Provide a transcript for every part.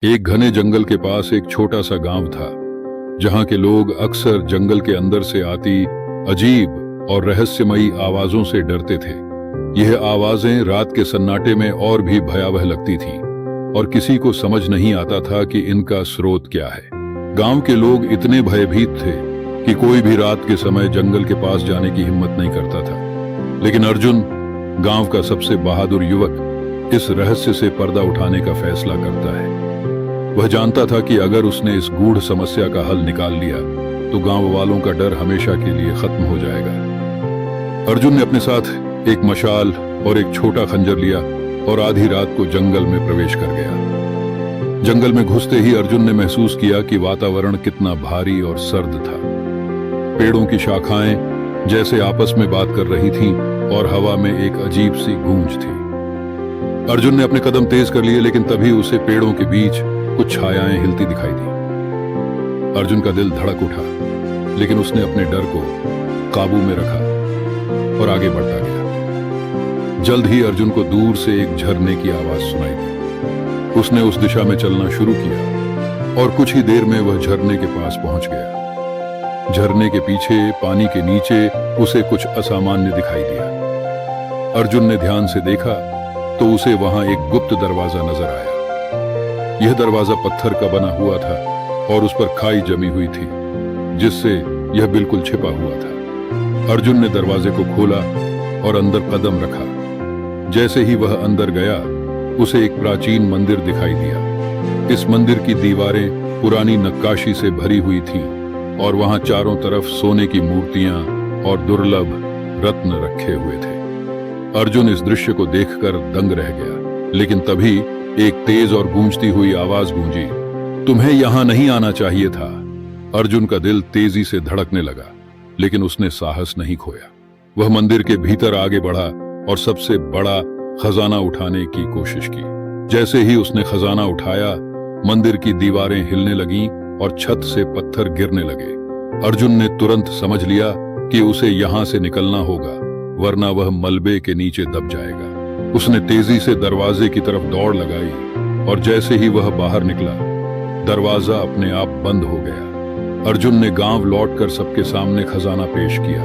एक घने जंगल के पास एक छोटा सा गांव था, जहां के लोग अक्सर जंगल के अंदर से आती अजीब और रहस्यमयी आवाजों से डरते थे। यह आवाजें रात के सन्नाटे में और भी भयावह लगती थीं, और किसी को समझ नहीं आता था कि इनका स्रोत क्या है। गांव के लोग इतने भयभीत थे कि कोई भी रात के समय जंगल के पास जाने की हिम्मत नहीं करता था। लेकिन अर्जुन, गांव का सबसे बहादुर युवक, इस रहस्य से पर्दा उठाने का फैसला करता है। वह जानता था कि अगर उसने इस गूढ़ समस्या का हल निकाल लिया तो गांव वालों का डर हमेशा के लिए खत्म हो जाएगा। अर्जुन ने अपने साथ एक मशाल और एक छोटा खंजर लिया और आधी रात को जंगल में प्रवेश कर गया। जंगल में घुसते ही अर्जुन ने महसूस किया कि वातावरण कितना भारी और सर्द था। पेड़ों की शाखाएं जैसे आपस में बात कर रही थीं और हवा में एक अजीब सी गूंज थी। अर्जुन ने अपने कदम तेज कर लिए, लेकिन तभी उसे पेड़ों के बीच कुछ छायाएं हिलती दिखाई दी। अर्जुन का दिल धड़क उठा, लेकिन उसने अपने डर को काबू में रखा और आगे बढ़ता गया। जल्द ही अर्जुन को दूर से एक झरने की आवाज सुनाई दी। उसने उस दिशा में चलना शुरू किया और कुछ ही देर में वह झरने के पास पहुंच गया। झरने के पीछे, पानी के नीचे उसे कुछ असामान्य दिखाई दिया। अर्जुन ने ध्यान से देखा तो उसे वहां एक गुप्त दरवाजा नजर आया। यह दरवाजा पत्थर का बना हुआ था और उस पर खाई जमी हुई थी, जिससे यह बिल्कुल छिपा हुआ था। अर्जुन ने दरवाजे को खोला और अंदर कदम रखा। जैसे ही वह अंदर गया, उसे एक प्राचीन मंदिर दिखाई दिया। इस मंदिर की दीवारें पुरानी नक्काशी से भरी हुई थीं और वहां चारों तरफ सोने की मूर्तियां और दुर्लभ रत्न रखे हुए थे। अर्जुन इस दृश्य को देखकर दंग रह गया, लेकिन तभी एक तेज और गूंजती हुई आवाज गूंजी, तुम्हें यहां नहीं आना चाहिए था। अर्जुन का दिल तेजी से धड़कने लगा, लेकिन उसने साहस नहीं खोया। वह मंदिर के भीतर आगे बढ़ा और सबसे बड़ा खजाना उठाने की कोशिश की। जैसे ही उसने खजाना उठाया, मंदिर की दीवारें हिलने लगीं और छत से पत्थर गिरने लगे। अर्जुन ने तुरंत समझ लिया कि उसे यहां से निकलना होगा, वरना वह मलबे के नीचे दब जाएगा। उसने तेजी से दरवाजे की तरफ दौड़ लगाई और जैसे ही वह बाहर निकला, दरवाजा अपने आप बंद हो गया। अर्जुन ने गांव लौटकर सबके सामने खजाना पेश किया।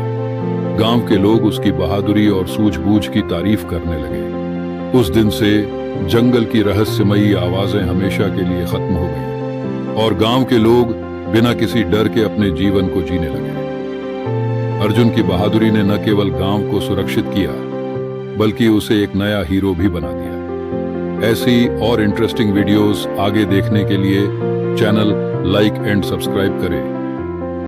गांव के लोग उसकी बहादुरी और सूझबूझ की तारीफ करने लगे। उस दिन से जंगल की रहस्यमयी आवाजें हमेशा के लिए खत्म हो गईं और गांव के लोग बिना किसी डर के अपने जीवन को जीने लगे। अर्जुन की बहादुरी ने न केवल गांव को सुरक्षित किया, बल्कि उसे एक नया हीरो भी बना दिया। ऐसी और इंटरेस्टिंग वीडियोस आगे देखने के लिए चैनल लाइक एंड सब्सक्राइब करें।